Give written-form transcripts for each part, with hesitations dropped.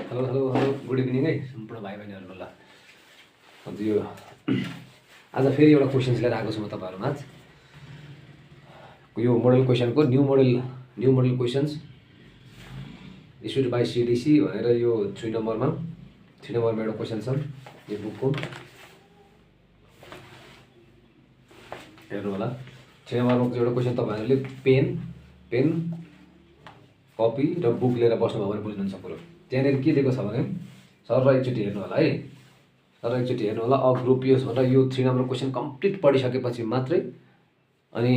Hello hello hello good evening है सम्पूर्ण भाइ बहिनीहरू। ल अन्त यो आज फेरि एउटा क्वेसन्स लिएर आएको छु म तपाईँहरूमा। यो मोडल क्वेसनको new model questions issued by CDC भनेर यो 3 नम्बरमा एउटा क्वेसन छ यो बुकको। हेर्नु होला 3 नम्बरमा एउटा क्वेसन तपाईँहरूले पेन कपी र बुक लिएर बस्नुभयो भने बुझ्नुहुन्छ कुरो। त्यहाँनिर के दिएको छ भने सर एकचोटि हेर्नु होला है, अ ग्रुप युज भनेर यो 3 नम्बर क्वेसन कम्प्लिट पढिसकेपछि मात्रै अनि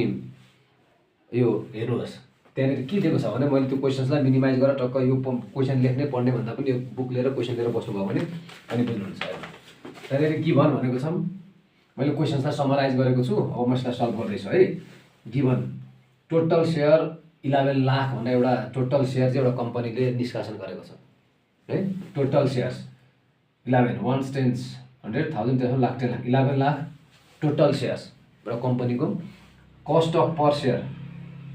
यो हेर्नुहोस् त्यहाँनिर के दिएको छ भने मैले त्यो क्वेसन्सलाई मिनिमाइज गरेर टक्क यो क्वेसन लेख्ने पढ्ने भन्दा पनि यो बुक लिएर क्वेसन लिएर बस्नुभयो भने अनि बुझ्नुहुन्छ। त्यहाँनिर गिभन भनेको छ, मैले क्वेसन्सलाई समराइज गरेको छु, अब म यसलाई सल्भ गर्दैछु है। गिभन टोटल सेयर 11 लाख भन्ने एउटा टोटल सेयर चाहिँ एउटा कम्पनीले निष्कासन गरेको छ है। Total shares 11 1 10 100,000 10 lakh 10 lakh 11 lakh total shares एउटा कम्पनीको। कस्ट अफ पर सेयर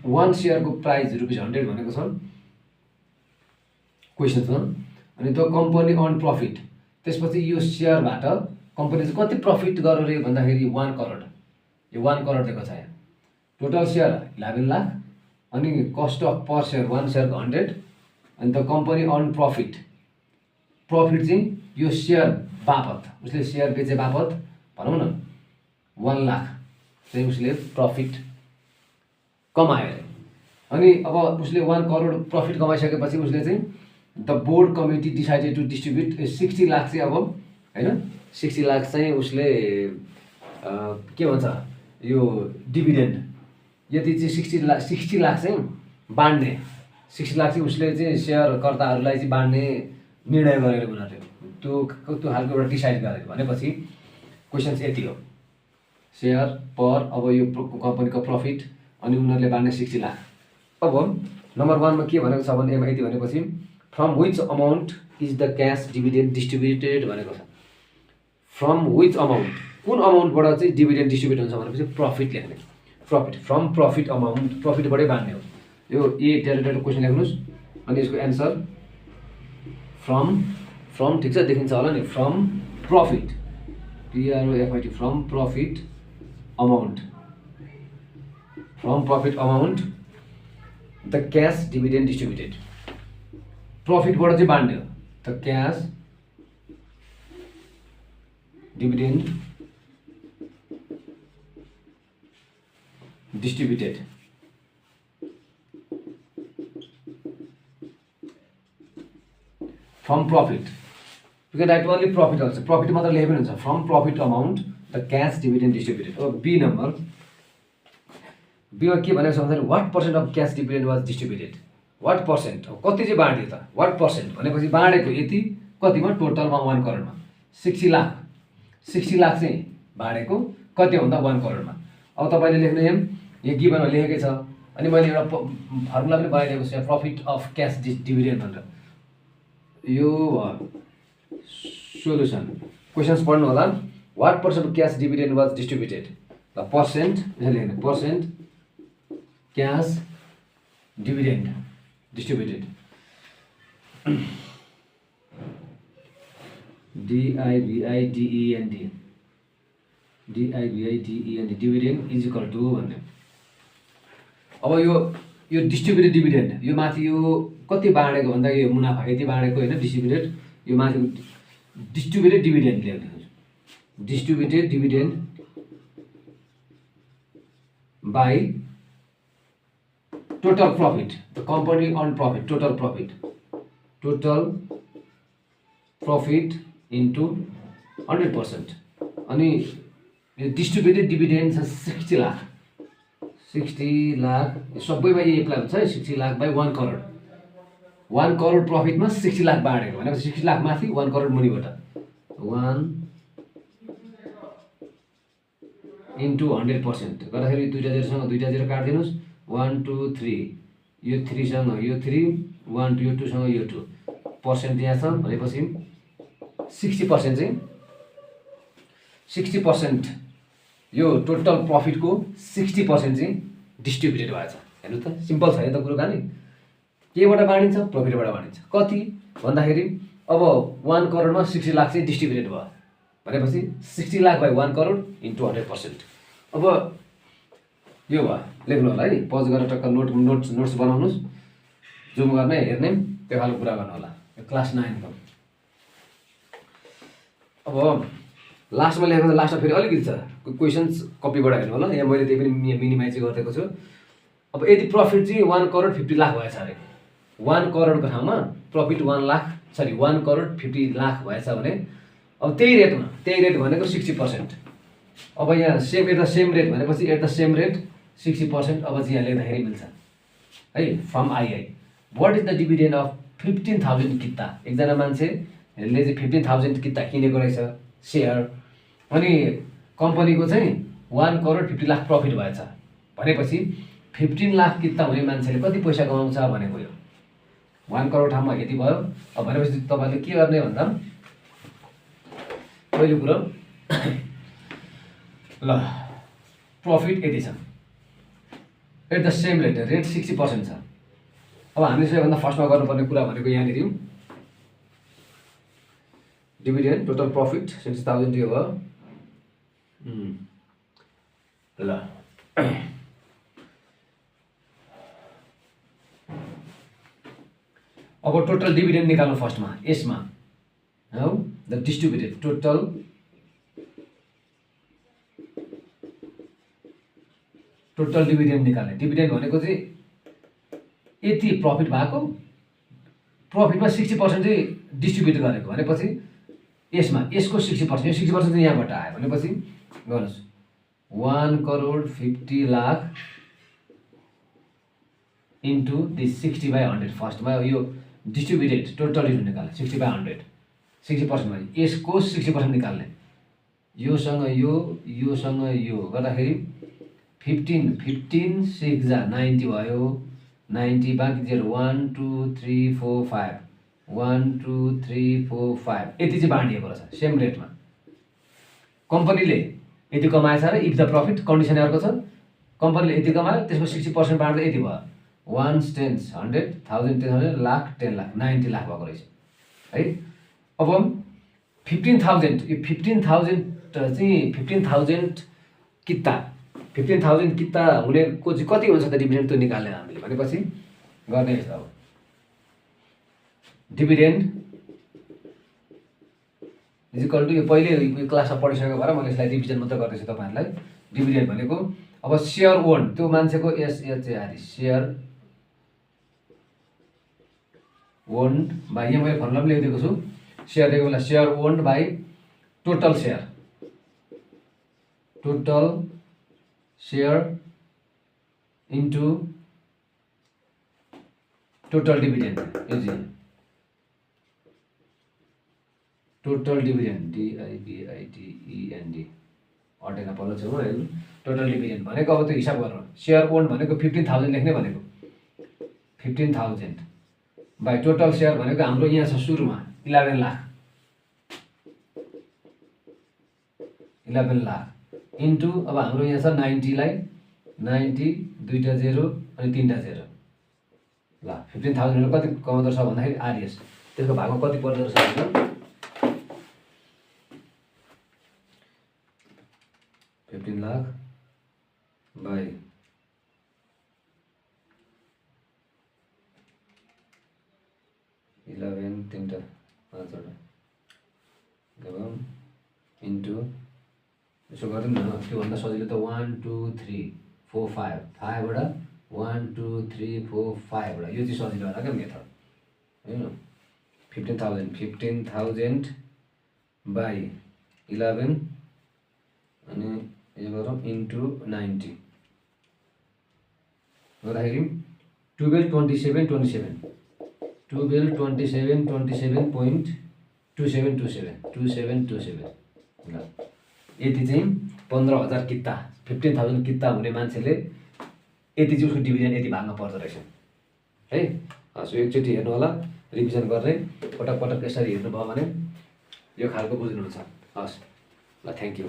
1 सेयरको प्राइस ₹100 भनेको छ क्वेसनमा। अनि त्यो कम्पनी अर्न प्रफिट, त्यसपछि यो सेयरबाट कम्पनी चाहिँ कति प्रफिट गर्यो रे भन्दाखेरि 1 करोड। यो 1 करोड दिएको छ यहाँ। टोटल सेयर 11 लाख अनि कस्ट अफ पर सेयर 1 सेयरको 100 अनि द कम्पनी अर्न प्रफिट चाहिँ यो सेयर बापत उसले सेयर बेचे बापत भनौँ न 1 लाख चाहिँ उसले प्रफिट कमायो अरे। अनि अब उसले 1 करोड प्रफिट कमाइसकेपछि उसले चाहिँ the board committee decided to distribute 60 lakh चाहिँ अब होइन 60 लाख चाहिँ उसले के भन्छ यो डिभिडेन्ड यदि चाहिँ 60 लाख चाहिँ बाँड्ने 60 लाख चाहिँ उसले चाहिँ सेयरकर्ताहरूलाई चाहिँ बाँड्ने निर्णय गरेर उनीहरूले त्यो खालको एउटा डिसाइड गरेर भनेपछि क्वेसन चाहिँ यति हो। सेयर पर अब यो कम्पनीको प्रफिट अनि उनीहरूले बाँड्ने 60 लाख। अब नम्बर 1 मा के भनेको छ भने एमा यति भनेपछि from which amount is the cash dividend distributed भनेको छ। फ्रम विच अमाउन्ट कुन अमाउन्टबाट चाहिँ डिभिडेन्ड डिस्ट्रिब्युट हुन्छ भनेपछि प्रफिट लेख्ने। प्रफिट फ्रम प्रफिट अमाउन्ट प्रफिटबाटै बाँड्ने हो। यो ए डेरिभेटिभ क्वेसन लेख्नुहोस् अनि यसको एन्सर फ्रम ठिक छ देखिन्छ होला नि। From profit PROFIT from profit amount the cash dividend distributed प्रफिटबाट चाहिँ बाँड्ने हो। The cash dividend distributed from profit you can write only profit also. Profit मात्र लेखे पनि हुन्छ। From profit amount the cash dividend distributed. अब बी नम्बर बीमा के भनेको छ भन्दाखेरि what percent of cash dividend was distributed. What percent अब कति चाहिँ बाँड्यो त वाट पर्सेन्ट भनेपछि बाँडेको यति कतिमा टोटलमा 1 करोडमा 60 लाख चाहिँ बाँडेको कति भन्दा 1 करोडमा। अब तपाईँले लेख्नु यहाँ गिभनमा लेखेकै छ अनि मैले एउटा फर्मुला पनि बनाइदिएको छु प्रफिट अफ क्यास डिभिडेन्ड भनेर। यो सोल्युसन क्वेसन्स पढ्नु होला। What percent of cash dividend was distributed the percent यसरी लेख्नु percent cash dividend distributed DIVIDEND dividend is equal to भन्ने। अब यो डिस्ट्रिब्युटेड डिभिडेन्ड यो माथि यो कति बाँडेको भन्दा यो मुनाफा यति बाँडेको होइन डिस्ट्रिब्युटेड यो माथि डिस्ट्रिब्युटेड डिभिडेन्ड लेख्नु। Distributed dividend by total profit the company earn profit total profit into 100%। अनि यो डिस्ट्रिब्युटेड डिभिडेन्ड छ 60 लाख सबैमा यही एप्लाई हुन्छ है। 60 लाख बाई 1 करोड 1 करोड प्रफिटमा 60 लाख बाँडेको भनेपछि 60 लाख माथि 1 करोड मुनिबाट 1 इन्टु 100% गर्दाखेरि दुईवटा जेरोसँग काटिदिनुहोस् 1 2 3 यो 3 सँग यो 3 1 2 यो 2 सँग यो 2 पर्सेन्ट यहाँ छ भनेपछि 60% चाहिँ 60% यो टोटल प्रफिटको 60% चाहिँ डिस्ट्रिब्युटेड भएछ। हेर्नु त सिम्पल छ यो त कुरो। कहाँनि केबाट बाँडिन्छ प्रफिटबाट बाँडिन्छ। कति भन्दाखेरि अब 1 करोडमा 60 लाख चाहिँ डिस्ट्रिब्युटेड भयो भनेपछि 60 लाख बाई 1 करोड इन्टु 100%। अब यो भयो, लेख्नु होला है, पज गरेर टक्क नोट्स बनाउनुहोस्, जुम गर्ने हेर्ने त्यो खालको कुरा गर्नु होला। यो क्लास 9 को। अब लास्टमा लेखेको छ, लास्टमा फेरि अलिकति छ क्वेसन्स कपीबाट हेर्नु होला, यहाँ मैले त्यही पनि मिनिमाइज गरिदिएको छु। अब यदि प्रफिट चाहिँ 1 करोड 50 लाख भएछ अरे, 1 करोडको ठाउँमा प्रफिट 1 करोड 50 लाख भएछ भने अब त्यही रेट भनेको 60%। अब यहाँ एट द सेम रेट भनेपछि एट द सेम रेट 60%। अब चाहिँ यहाँ लेख्दाखेरि मिल्छ है। From II what is the dividend of 15,000 किता। एकजना मान्छेले चाहिँ 15,000 किता किनेको रहेछ सेयर, अनि कम्पनीको चाहिँ 1 करोड 50 लाख प्रफिट भएछ भनेपछि 15 लाख किता हुने मान्छेले कति पैसा कमाउँछ भनेको यो 1 करोड ठाउँमा यति भयो। अब भनेपछि तपाईँले के गर्ने भन्दा पहिलो कुरो ल प्रफिट यति छ, एट द सेम रेट 60% छ। अब हामीले सबैभन्दा फर्स्टमा गर्नुपर्ने कुरा भनेको यहाँनिर डिभिडेन्ड टोटल प्रफिट 60,000 यो भयो। ल अब टोटल डिभिडेन्ड निकाल्नु फर्स्टमा, यसमा how the distributed total dividend निकाल्ने। डिभिडेन्ड भनेको चाहिँ यति प्रफिट भएको, प्रफिटमा 60% चाहिँ डिस्ट्रिब्युट गरेको भनेपछि यसमा यसको 60%, यो 60% चाहिँ यहाँबाट आयो भनेपछि गर्नुहोस् 1 करोड 50 लाख इन्टु दिस 60/100। फर्स्टमा यो डिस्ट्रिब्युटेड टोटल डिभिडेन्ड निकाल्ने 60/100, 60% भने यसको 60% निकाल्ने, योसँग यो गर्दाखेरि 15 6 जा 90 भयो, 90 बाँकी 0 1 2 3 4 5 1 2 3 4 5 यति चाहिँ बाँडिएको रहेछ सेम रेटमा। कम्पनीले यति कमाएछ र इफ द प्रफिट कन्डिसन अर्को छ, कम्पनीले यति कमायो त्यसको 60% बाँड्दा यति भयो 1 10 100 1000 10,000 लाख 10 लाख 90 लाख भएको रहेछ है। अब 15,000 यो 15,000 चाहिँ 15,000 किता 15,000 किता हुनेको चाहिँ कति हुन्छ त डिभिडेन्ड त्यो निकाल्ने हामीले भनेपछि गर्ने छ। अब डिभिडेन्ड इजिकल टु यो पहिले यो क्लासमा पढिसकेको भएर मैले यसलाई रिभिजन मात्र गर्दैछु तपाईँहरूलाई। डिभिडेन्ड भनेको अब सेयर ओन त्यो मान्छेको एसएचआर सेयर ओन बाई, यहाँ मैले फर्मुला पनि लेखिदिएको छु, सेयर दिएको बेला share own by total share into total dividend, total dividend DIVIDEND attain पर्न छ है। टोटल डिभिडेन्ड भनेको अब त्यो हिसाब गर्नु, सेयर ओन भनेको 15,000 लेख्ने भनेको 15,000 बाई टोटल सेयर भनेको हाम्रो यहाँ छ सुरुमा 11 लाख इन्टु अब हाम्रो यहाँ छ 90 लाई 90 दुईटा 0 अनि तीनटा 0 ल 15,000 कति कमाउँदो रहेछ भन्दाखेरि आरएस त्यसको भागमा कति पर्दो रहेछ भन्दा 15 लाख बाई 11 तीनटा 5वटा इन्टु यसो गरौँ न, त्योभन्दा सजिलो त 1 2 3 4 5 5वटा 1 2 3 4 5वटा यो चाहिँ सजिलो होला क्या मेथड होइन। 15,000 बाई 11 अनि यो गरौँ इन्टु 90 गर्दाखेरि 12 27 27.2727 ल यति चाहिँ 15,000 किता 15,000 किता हुने मान्छेले यति चाहिँ उसको डिभिडेन्ड यति भाग्न पर्दो रहेछ है। सो एकचोटि हेर्नु होला, रिभिजन गर्ने पटक यसरी हेर्नुभयो भने यो खालको बुझ्नुहुन्छ। हस् ल, थ्याङ्क यू।